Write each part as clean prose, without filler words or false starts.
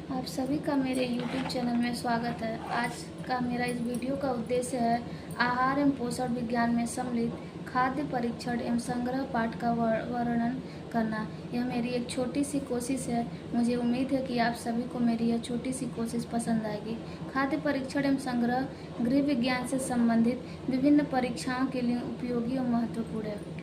आप सभी का मेरे YouTube चैनल में स्वागत है। आज का मेरा इस वीडियो का उद्देश्य है आहार एवं पोषण विज्ञान में सम्मिलित खाद्य परीक्षण एवं संग्रह पाठ का वर्णन करना। यह मेरी एक छोटी सी कोशिश है। मुझे उम्मीद है कि आप सभी को मेरी यह छोटी सी कोशिश पसंद आएगी। खाद्य परीक्षण एवं संग्रह गृह विज्ञान से संबंधित विभिन्न परीक्षाओं के लिए उपयोगी और महत्वपूर्ण है।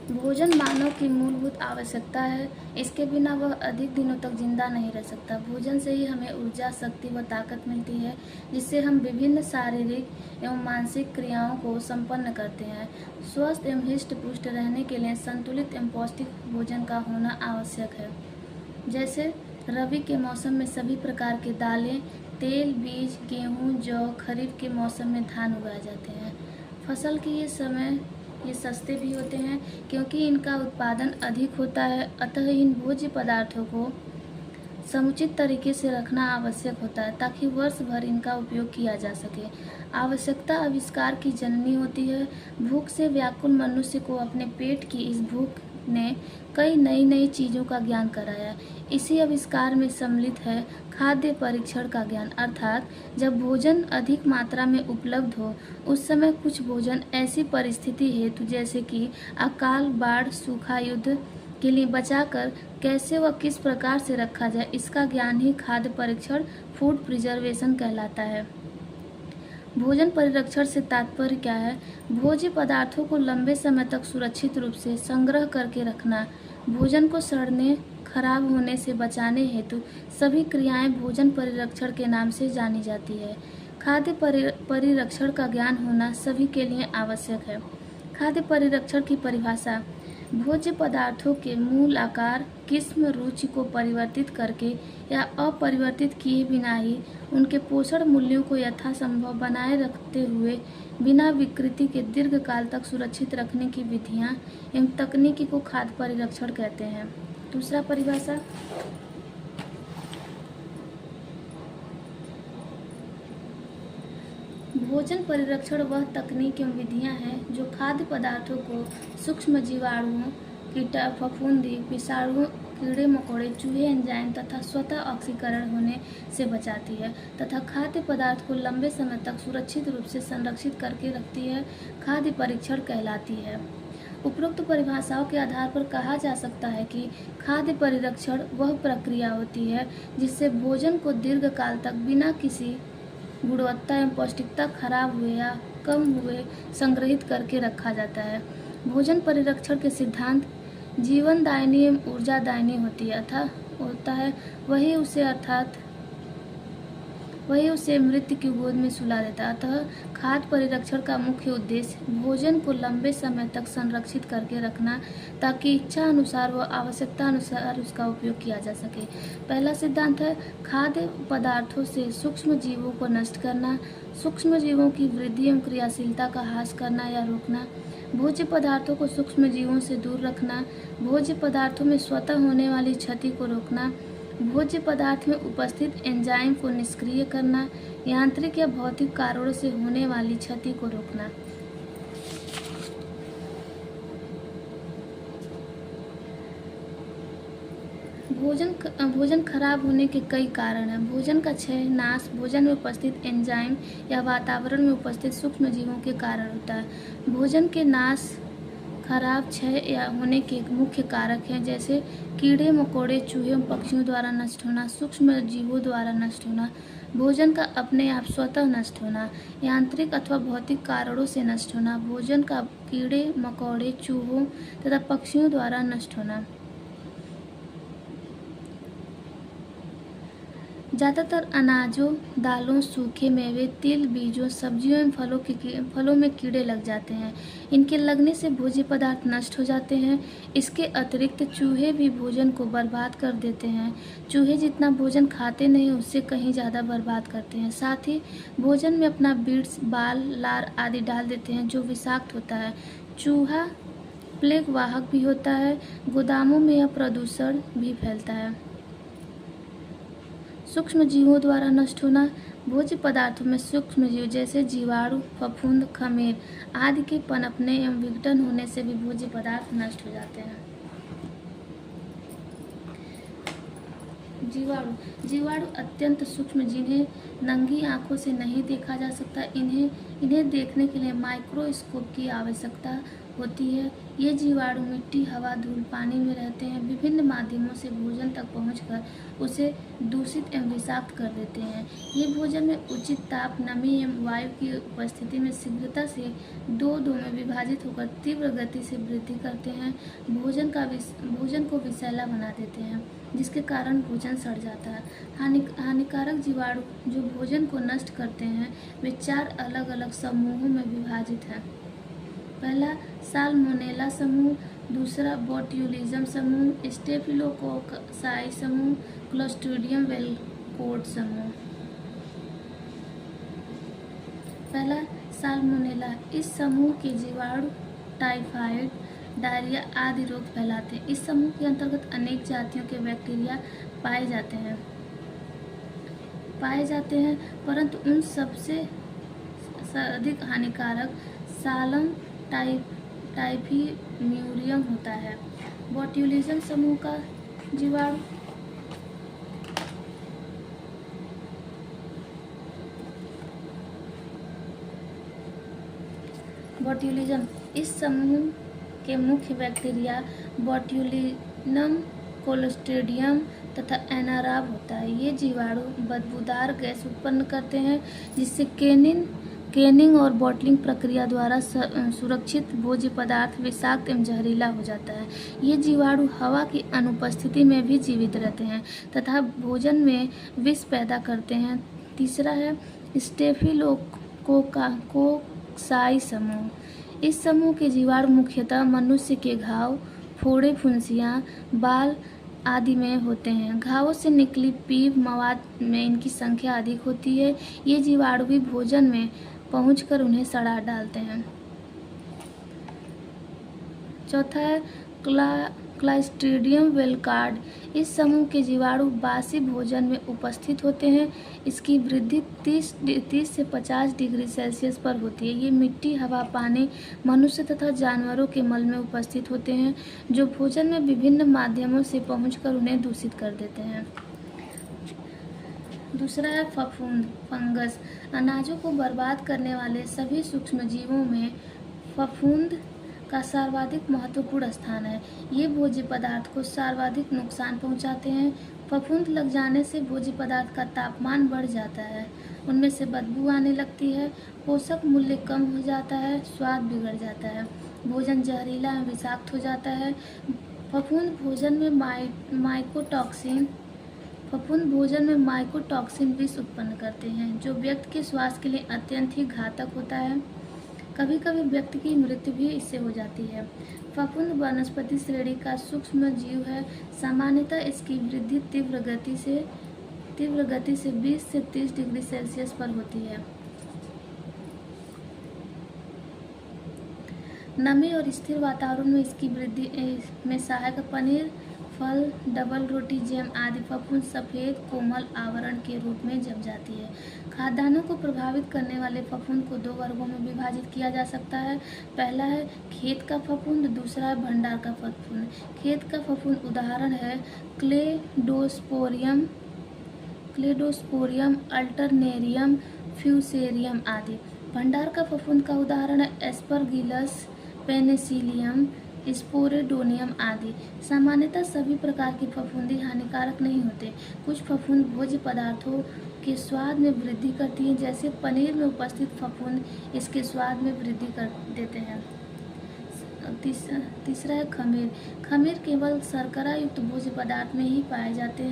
भोजन मानव की मूलभूत आवश्यकता है। इसके बिना वह अधिक दिनों तक जिंदा नहीं रह सकता। भोजन से ही हमें ऊर्जा, शक्ति व ताकत मिलती है, जिससे हम विभिन्न शारीरिक एवं मानसिक क्रियाओं को संपन्न करते हैं। स्वस्थ एवं हृष्ट पुष्ट रहने के लिए संतुलित एवं पौष्टिक भोजन का होना आवश्यक है। जैसे रबी के मौसम में सभी प्रकार के दालें, तेल बीज, गेहूँ, जौ, खरीफ के मौसम में धान उगाए जाते हैं। फसल के ये सस्ते भी होते हैं क्योंकि इनका उत्पादन अधिक होता है। अतः इन भोज्य पदार्थों को समुचित तरीके से रखना आवश्यक होता है ताकि वर्ष भर इनका उपयोग किया जा सके। आवश्यकता आविष्कार की जननी होती है। भूख से व्याकुल मनुष्य को अपने पेट की इस भूख ने कई नई चीज़ों का ज्ञान कराया। इसी आविष्कार में सम्मिलित है खाद्य परीक्षण का ज्ञान, अर्थात जब भोजन अधिक मात्रा में उपलब्ध हो उस समय कुछ भोजन ऐसी परिस्थिति हेतु जैसे कि अकाल, बाढ़, सूखा, युद्ध के लिए बचाकर कैसे व किस प्रकार से रखा जाए, इसका ज्ञान ही खाद्य परीक्षण, फूड प्रिजर्वेशन कहलाता है। भोजन परिरक्षण से तात्पर्य क्या है? भोज्य पदार्थों को लंबे समय तक सुरक्षित रूप से संग्रह करके रखना। भोजन को सड़ने, खराब होने से बचाने हेतु सभी क्रियाएं भोजन परिरक्षण के नाम से जानी जाती है। खाद्य परिरक्षण का ज्ञान होना सभी के लिए आवश्यक है। खाद्य परिरक्षण की परिभाषा: भोज्य पदार्थों के मूल आकार, किस्म, रुचि को परिवर्तित करके या अपरिवर्तित किए बिना ही उनके पोषण मूल्यों को यथासंभव बनाए रखते हुए बिना विकृति के दीर्घकाल तक सुरक्षित रखने की विधियां एवं तकनीकी को खाद्य परिरक्षण कहते हैं। दूसरा परिभाषा: भोजन परिरक्षण वह तकनीक एवं विधियां हैं जो खाद्य पदार्थों को सूक्ष्म जीवाणुओं, कीटा, फफूंदी, विषाणुओं, कीड़े मकोड़े, चूहे, एंजाइम तथा स्वतः ऑक्सीकरण होने से बचाती है तथा खाद्य पदार्थ को लंबे समय तक सुरक्षित रूप से संरक्षित करके रखती है। खाद्य परीक्षण कहलाती है। उपरोक्त परिभाषाओं के आधार पर कहा जा सकता है कि खाद्य परिरक्षण वह प्रक्रिया होती है जिससे भोजन को दीर्घकाल तक बिना किसी गुणवत्ता एवं पौष्टिकता खराब हुए या कम हुए संग्रहित करके रखा जाता है। भोजन परिरक्षण के सिद्धांत: जीवनदायिनी एवं ऊर्जादायिनी होता है वही उसे मृत्यु की गोद में सुला देता है। अतः खाद्य परिरक्षण का मुख्य उद्देश्य भोजन को लंबे समय तक संरक्षित करके रखना ताकि इच्छा अनुसार व आवश्यकता अनुसार उसका उपयोग किया जा सके। पहला सिद्धांत है खाद्य पदार्थों से सूक्ष्म जीवों को नष्ट करना, सूक्ष्म जीवों की वृद्धि एवं क्रियाशीलता का ह्रास करना या रोकना, भोज्य पदार्थों को सूक्ष्म जीवों से दूर रखना, भोज्य पदार्थों में स्वतः होने वाली क्षति को रोकना, भोज्य पदार्थ में उपस्थित एंजाइम को निष्क्रिय करना, यांत्रिक या भौतिक कारणों से होने वाली क्षति को रोकना। भोजन खराब होने के कई कारण हैं। भोजन का क्षय, नाश भोजन में उपस्थित एंजाइम या वातावरण में उपस्थित सूक्ष्म जीवों के कारण होता है। भोजन के नाश, खराब, क्षय या होने के मुख्य कारक हैं जैसे कीड़े मकोड़े, चूहे एवं पक्षियों द्वारा नष्ट होना, सूक्ष्म जीवों द्वारा नष्ट होना, भोजन का अपने आप स्वतः नष्ट होना, यांत्रिक अथवा भौतिक कारणों से नष्ट होना, भोजन का कीड़े मकोड़े, चूहों तथा पक्षियों द्वारा नष्ट होना। ज़्यादातर अनाजों, दालों, सूखे मेवे, तिल, बीजों, सब्जियों एवं फलों में कीड़े लग जाते हैं। इनके लगने से भोज्य पदार्थ नष्ट हो जाते हैं। इसके अतिरिक्त चूहे भी भोजन को बर्बाद कर देते हैं। चूहे जितना भोजन खाते नहीं उससे कहीं ज़्यादा बर्बाद करते हैं। साथ ही भोजन में अपना बीड्स, बाल, लार आदि डाल देते हैं जो विषाक्त होता है। चूहा प्लेग वाहक भी होता है। गोदामों में यह प्रदूषण भी फैलता है। सूक्ष्म जीवों द्वारा नष्ट होना: भोज्य पदार्थों में सूक्ष्म जीव जैसे जीवाणु, फफूंद, खमीर आदि के पनपने एवं विघटन होने से भी भोज्य पदार्थ नष्ट हो जाते हैं। जीवाणु जीवाणु अत्यंत सूक्ष्म, जिन्हें नंगी आंखों से नहीं देखा जा सकता। इन्हें देखने के लिए माइक्रोस्कोप की आवश्यकता होती है। ये जीवाणु मिट्टी, हवा, धूल, पानी में रहते हैं। विभिन्न माध्यमों से भोजन तक पहुंचकर उसे दूषित एवं विषाक्त कर देते हैं। ये भोजन में उचित ताप, नमी एवं वायु की उपस्थिति में शीघ्रता से दो में विभाजित होकर तीव्र गति से वृद्धि करते हैं। भोजन को विषैला बना देते हैं, जिसके कारण भोजन सड़ जाता है। हानिकारक जीवाणु जो भोजन को नष्ट करते हैं वे 4 अलग अलग समूहों में विभाजित हैं। पहला साल्मोनेला समूह, दूसरा बोट्यूलिज्म समूह, स्टेफिलोकोकाई समूह, क्लोस्ट्रीडियम वेलकोड समूह। पहला साल्मोनेला, इस समूह के जीवाणु टाइफाइड, डायरिया आदि रोग फैलाते हैं। इस समूह के अंतर्गत अनेक जातियों के बैक्टीरिया पाए जाते हैं, परंतु उन सबसे अधिक हानिकारक सालम टाइफीम्यूरियम होता है। बोट्यूलिज्म समूह का जीवाणु बोट्यूलिज्म, इस समूह के मुख्य बैक्टीरिया बोट्यूलिनम, क्लोस्ट्रीडियम तथा एनाराब होता है। ये जीवाणु बदबूदार गैस उत्पन्न करते हैं, जिससे कैनिंग और बॉटलिंग प्रक्रिया द्वारा सुरक्षित भोज्य पदार्थ विषाक्त एवं जहरीला हो जाता है। ये जीवाणु हवा की अनुपस्थिति में भी जीवित रहते हैं तथा भोजन में विष पैदा करते हैं। तीसरा है स्टेफिलोकोकाई समूह। इस समूह के जीवाणु मुख्यतः मनुष्य के घाव, फोड़े, फुंसियाँ, बाल आदि में होते हैं। घावों से निकली पीप मवाद में इनकी संख्या अधिक होती है। ये जीवाणु भी भोजन में पहुंचकर उन्हें सड़ा डालते हैं। चौथा है क्लोस्ट्रीडियम वेलकोड। इस समूह के जीवाणु बासी भोजन में उपस्थित होते हैं। इसकी वृद्धि 30 से 50 डिग्री सेल्सियस पर होती है। ये मिट्टी, हवा, पानी, मनुष्य तथा जानवरों के मल में उपस्थित होते हैं, जो भोजन में विभिन्न माध्यमों से पहुंचकर उन्हें दूषित कर देते हैं। दूसरा है फंगस। अनाजों को बर्बाद करने वाले सभी सूक्ष्म जीवों में फफूंद का सर्वाधिक महत्वपूर्ण स्थान है। ये भोज्य पदार्थ को सर्वाधिक नुकसान पहुंचाते हैं। फफूंद लग जाने से भोज्य पदार्थ का तापमान बढ़ जाता है, उनमें से बदबू आने लगती है, पोषक मूल्य कम हो जाता है, स्वाद बिगड़ जाता है, भोजन जहरीला एवं विषाक्त हो जाता है। फफूंद भोजन में माइकोटॉक्सिन विष उत्पन्न करते हैं, जो व्यक्ति के स्वास्थ्य के लिए अत्यंत ही घातक होता है। कभी कभी व्यक्ति की मृत्यु भी इससे हो जाती है। फफूंद वनस्पति श्रेणी का सूक्ष्म जीव है। सामान्यतः इसकी वृद्धि तीव्र गति से 20 से 30 डिग्री सेल्सियस पर होती है। नमी और स्थिर वातावरण में इसकी वृद्धि में सहायक पनीर, फल, डबल रोटी, जैम आदि फफूंद सफ़ेद कोमल आवरण के रूप में जम जाती है। खाद्यान्नों को प्रभावित करने वाले फफूंद को 2 वर्गों में विभाजित किया जा सकता है। पहला है खेत का फफूंद, दूसरा है भंडार का फफूंद। खेत का फफूंद उदाहरण है क्लेडोस्पोरियम, अल्टरनेरियम, फ्यूसेरियम आदि। भंडार का फफूंद का उदाहरण है एस्परगिलस, पेनिसिलियम, स्पोरेडोनियम आदि। सामान्यतः सभी प्रकार की फफूंदी हानिकारक नहीं होते। कुछ फफूंद भोज्य पदार्थों के स्वाद में वृद्धि करती हैं, जैसे पनीर में उपस्थित फफूंद इसके स्वाद में वृद्धि कर देते हैं। तीसरा है खमीर। खमीर केवल शर्करा युक्त भोज्य पदार्थ में ही पाए जाते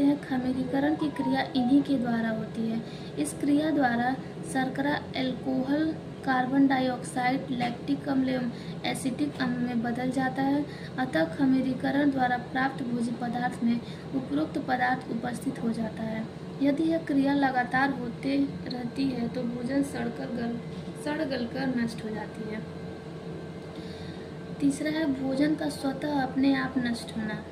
हैं। खमीरीकरण की क्रिया इन्हीं के द्वारा होती है। इस क्रिया द्वारा शर्करा अल्कोहल, कार्बन डाइऑक्साइड, लैक्टिक अम्ल एवं एसिटिक अम्ल में बदल जाता है। अतः खमीरीकरण द्वारा प्राप्त भोज्य पदार्थ में उपरोक्त पदार्थ उपस्थित हो जाता है। यदि यह क्रिया लगातार होते रहती है तो भोजन सड़ गलकर नष्ट हो जाती है। तीसरा है भोजन का स्वतः अपने आप नष्ट होना।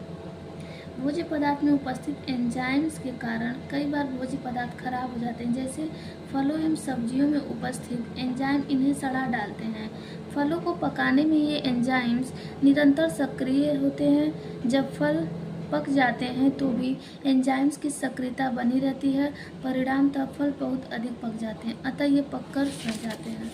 भोज्य पदार्थ में उपस्थित एंजाइम्स के कारण कई बार भोज्य पदार्थ खराब हो जाते हैं, जैसे फलों एवं सब्जियों में उपस्थित एंजाइम इन्हें सड़ा डालते हैं। फलों को पकाने में ये एंजाइम्स निरंतर सक्रिय होते हैं। जब फल पक जाते हैं तो भी एंजाइम्स की सक्रियता बनी रहती है, परिणामतः फल बहुत अधिक पक जाते हैं, अतः ये पककर सड़ जाते हैं।